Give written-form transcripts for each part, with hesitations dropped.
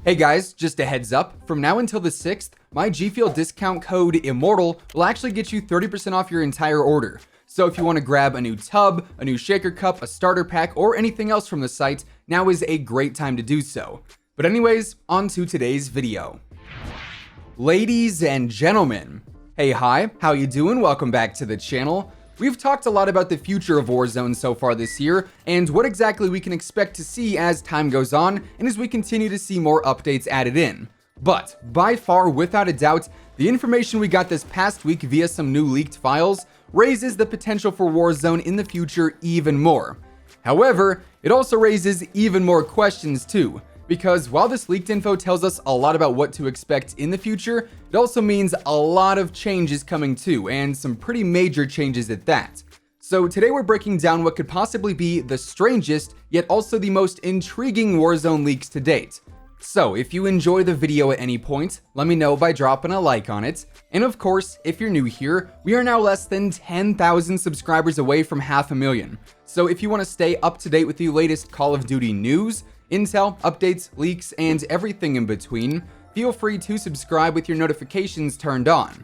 Hey guys, just a heads up, from now until the 6th, my G Fuel discount code WhosImmortal will actually get you 30% off your entire order. So if you want to grab a new tub, a new shaker cup, a starter pack, or anything else from the site, now is a great time to do so. But anyways, on to today's video. Ladies and gentlemen, hey hi, how you doing? Welcome back to the channel. We've talked a lot about the future of Warzone so far this year, and what exactly we can expect to see as time goes on, and as we continue to see more updates added in. But, by far, without a doubt, the information we got this past week via some new leaked files raises the potential for Warzone in the future even more. However, it also raises even more questions too, because while this leaked info tells us a lot about what to expect in the future, it also means a lot of changes coming too, and some pretty major changes at that. So today we're breaking down what could possibly be the strangest, yet also the most intriguing Warzone leaks to date. So if you enjoy the video at any point, let me know by dropping a like on it. And of course, if you're new here, we are now less than 10,000 subscribers away from 500,000. So if you want to stay up to date with the latest Call of Duty news, intel, updates, leaks, and everything in between, feel free to subscribe with your notifications turned on.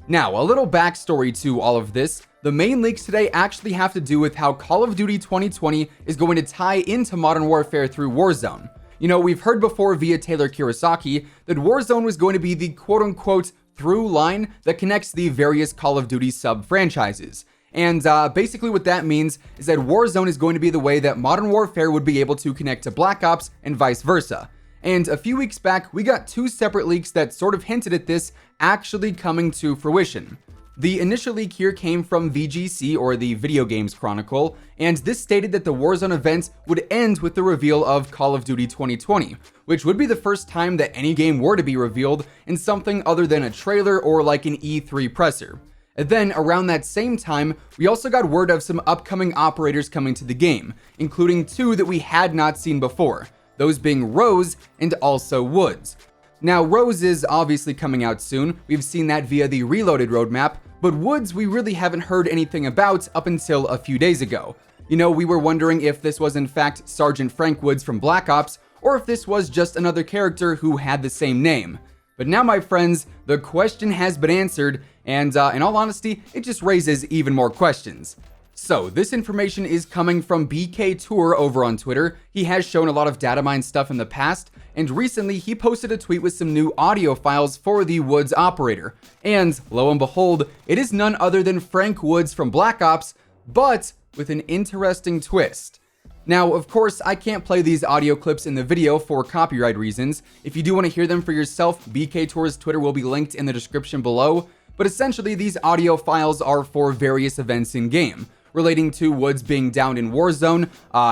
Now, a little backstory to all of this. The main leaks today actually have to do with how Call of Duty 2020 is going to tie into Modern Warfare through Warzone. You know, we've heard before via Taylor Kirasaki that Warzone was going to be the quote-unquote through line that connects the various Call of Duty sub-franchises. And basically what that means is that Warzone is going to be the way that Modern Warfare would be able to connect to Black Ops and vice versa. And a few weeks back, we got two separate leaks that sort of hinted at this actually coming to fruition. The initial leak here came from VGC, or the Video Games Chronicle, and this stated that the Warzone event would end with the reveal of Call of Duty 2020, which would be the first time that any game were to be revealed in something other than a trailer or like an E3 presser. And then, around that same time, we also got word of some upcoming operators coming to the game, including two that we had not seen before, those being Rose and also Woods. Now, Rose is obviously coming out soon, we've seen that via the Reloaded roadmap, but Woods we really haven't heard anything about up until a few days ago. You know, we were wondering if this was in fact Sergeant Frank Woods from Black Ops, or if this was just another character who had the same name. But now, my friends, the question has been answered, and in all honesty, it just raises even more questions. So, this information is coming from BK Tour over on Twitter. He has shown a lot of data mine stuff in the past, and recently he posted a tweet with some new audio files for the Woods operator. And lo and behold, it is none other than Frank Woods from Black Ops, but with an interesting twist. Now, of course, I can't play these audio clips in the video for copyright reasons. If you do want to hear them for yourself, BK Tour's Twitter will be linked in the description below. But essentially, these audio files are for various events in-game, relating to Woods being downed in Warzone,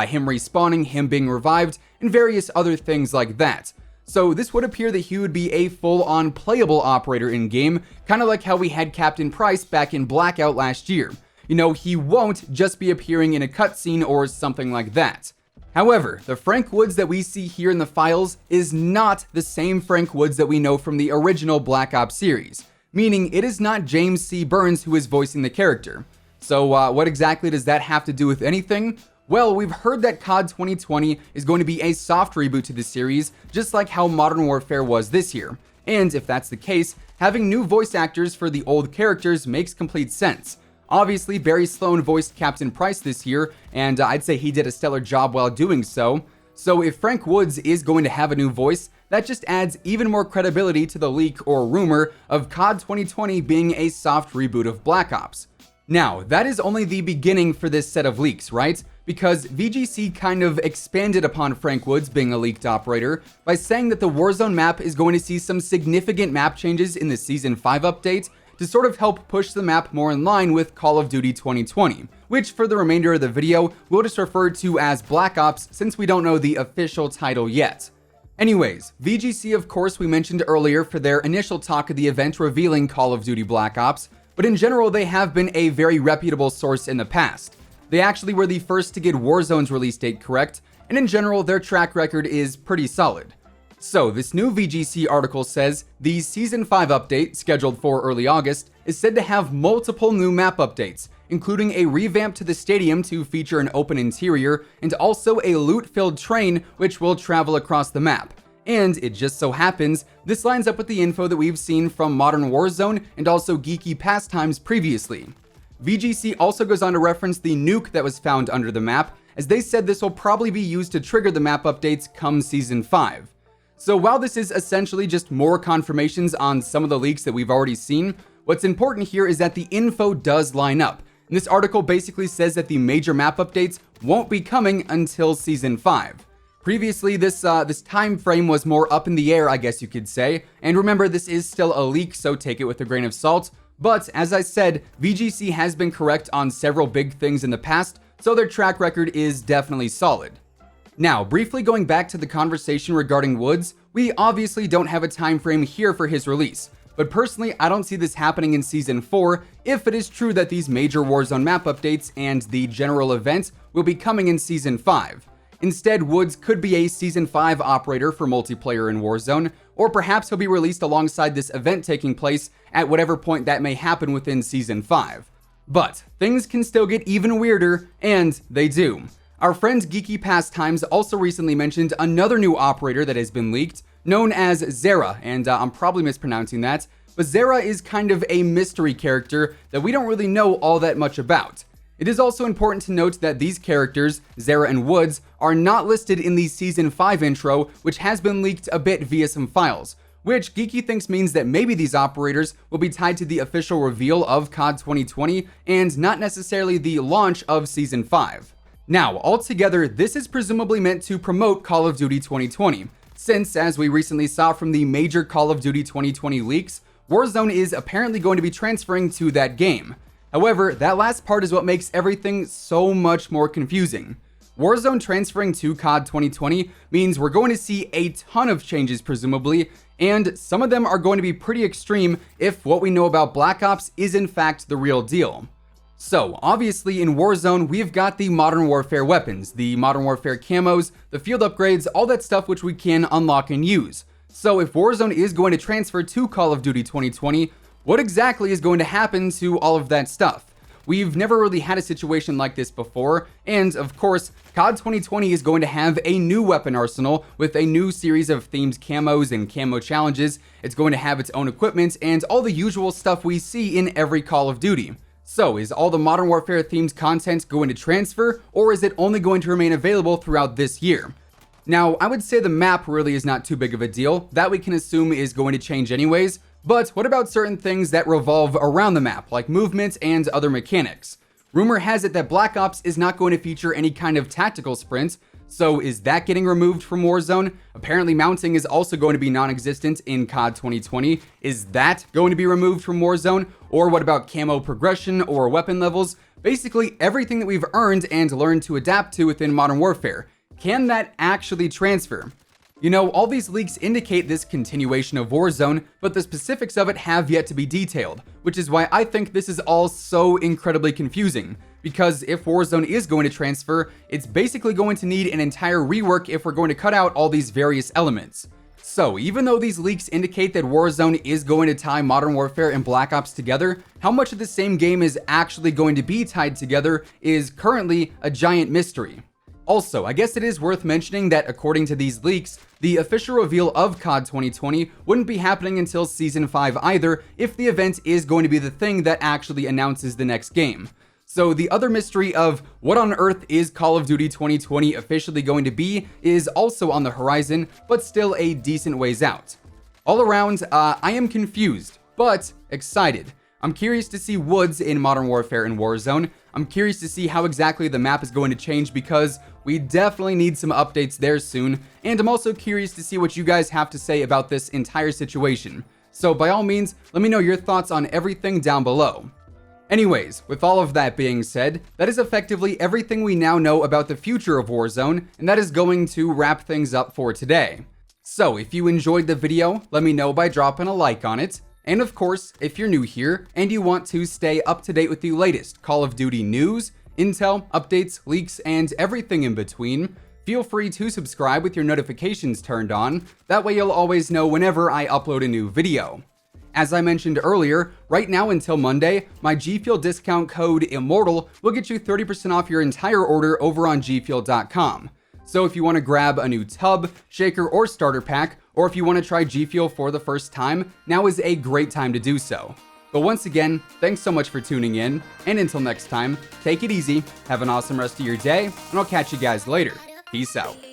him respawning, him being revived, and various other things like that. So this would appear that he would be a full-on playable operator in-game, kind of like how we had Captain Price back in Blackout last year. You know, he won't just be appearing in a cutscene or something like that. However, the Frank Woods that we see here in the files is not the same Frank Woods that we know from the original Black Ops series, meaning it is not James C. Burns who is voicing the character. So what exactly does that have to do with anything? Well, we've heard that COD 2020 is going to be a soft reboot to the series, just like how Modern Warfare was this year. And if that's the case, having new voice actors for the old characters makes complete sense. Obviously, Barry Sloan voiced Captain Price this year, and I'd say he did a stellar job while doing so. So if Frank Woods is going to have a new voice, that just adds even more credibility to the leak or rumor of COD 2020 being a soft reboot of Black Ops. Now, that is only the beginning for this set of leaks, right? Because VGC kind of expanded upon Frank Woods being a leaked operator by saying that the Warzone map is going to see some significant map changes in the Season 5 update to sort of help push the map more in line with Call of Duty 2020, which for the remainder of the video, we'll just refer to as Black Ops since we don't know the official title yet. Anyways, VGC of course we mentioned earlier for their initial talk of the event revealing Call of Duty Black Ops, but in general they have been a very reputable source in the past. They actually were the first to get Warzone's release date correct, and in general their track record is pretty solid. So, this new VGC article says the Season 5 update, scheduled for early August, is said to have multiple new map updates, including a revamp to the stadium to feature an open interior, and also a loot-filled train which will travel across the map. And it just so happens, this lines up with the info that we've seen from Modern Warzone and also Geeky Pastimes previously. VGC also goes on to reference the nuke that was found under the map, as they said this will probably be used to trigger the map updates come Season 5. So while this is essentially just more confirmations on some of the leaks that we've already seen, what's important here is that the info does line up. And this article basically says that the major map updates won't be coming until Season 5. Previously, this time frame was more up in the air, I guess you could say. And remember, this is still a leak, so take it with a grain of salt. But as I said, VGC has been correct on several big things in the past, so their track record is definitely solid. Now, briefly going back to the conversation regarding Woods, we obviously don't have a time frame here for his release. But personally, I don't see this happening in Season 4 if it is true that these major Warzone map updates and the general event will be coming in Season 5. Instead, Woods could be a Season 5 operator for multiplayer in Warzone, or perhaps he'll be released alongside this event taking place at whatever point that may happen within Season 5. But things can still get even weirder, and they do. Our friend Geeky Pastimes also recently mentioned another new operator that has been leaked, known as Zera, and I'm probably mispronouncing that, but Zera is kind of a mystery character that we don't really know all that much about. It is also important to note that these characters, Zera and Woods, are not listed in the Season 5 intro, which has been leaked a bit via some files, which Geeky thinks means that maybe these operators will be tied to the official reveal of COD 2020 and not necessarily the launch of Season 5. Now, altogether, this is presumably meant to promote Call of Duty 2020, since, as we recently saw from the major Call of Duty 2020 leaks, Warzone is apparently going to be transferring to that game. However, that last part is what makes everything so much more confusing. Warzone transferring to COD 2020 means we're going to see a ton of changes presumably, and some of them are going to be pretty extreme if what we know about Black Ops is in fact the real deal. So, obviously in Warzone, we've got the Modern Warfare weapons, the Modern Warfare camos, the field upgrades, all that stuff which we can unlock and use. So if Warzone is going to transfer to Call of Duty 2020, what exactly is going to happen to all of that stuff? We've never really had a situation like this before, and of course, COD 2020 is going to have a new weapon arsenal with a new series of themed camos and camo challenges. It's going to have its own equipment and all the usual stuff we see in every Call of Duty. So is all the Modern Warfare themed content going to transfer, or is it only going to remain available throughout this year? Now, I would say the map really is not too big of a deal, that we can assume is going to change anyways. But what about certain things that revolve around the map, like movement and other mechanics? Rumor has it that Black Ops is not going to feature any kind of tactical sprint, so is that getting removed from Warzone? Apparently mounting is also going to be non-existent in COD 2020. Is that going to be removed from Warzone? Or what about camo progression or weapon levels? Basically everything that we've earned and learned to adapt to within Modern Warfare. Can that actually transfer? You know, all these leaks indicate this continuation of Warzone, but the specifics of it have yet to be detailed, which is why I think this is all so incredibly confusing. Because if Warzone is going to transfer, it's basically going to need an entire rework if we're going to cut out all these various elements. So even though these leaks indicate that Warzone is going to tie Modern Warfare and Black Ops together, how much of the same game is actually going to be tied together is currently a giant mystery. Also, I guess it is worth mentioning that according to these leaks, the official reveal of COD 2020 wouldn't be happening until Season 5 either, if the event is going to be the thing that actually announces the next game. So the other mystery of what on earth is Call of Duty 2020 officially going to be is also on the horizon, but still a decent ways out. All around, I am confused, but excited. I'm curious to see Woods in Modern Warfare and Warzone. I'm curious to see how exactly the map is going to change because we definitely need some updates there soon. And I'm also curious to see what you guys have to say about this entire situation. So by all means, let me know your thoughts on everything down below. Anyways, with all of that being said, that is effectively everything we now know about the future of Warzone, and that is going to wrap things up for today. So if you enjoyed the video, let me know by dropping a like on it. And of course, if you're new here and you want to stay up to date with the latest Call of Duty news, intel, updates, leaks, and everything in between, feel free to subscribe with your notifications turned on. That way you'll always know whenever I upload a new video. As I mentioned earlier, right now until Monday, my G Fuel discount code WhosImmortal will get you 30% off your entire order over on gfuel.com. So if you want to grab a new tub, shaker, or starter pack, or if you want to try G Fuel for the first time, now is a great time to do so. But once again, thanks so much for tuning in, and until next time, take it easy, have an awesome rest of your day, and I'll catch you guys later. Peace out.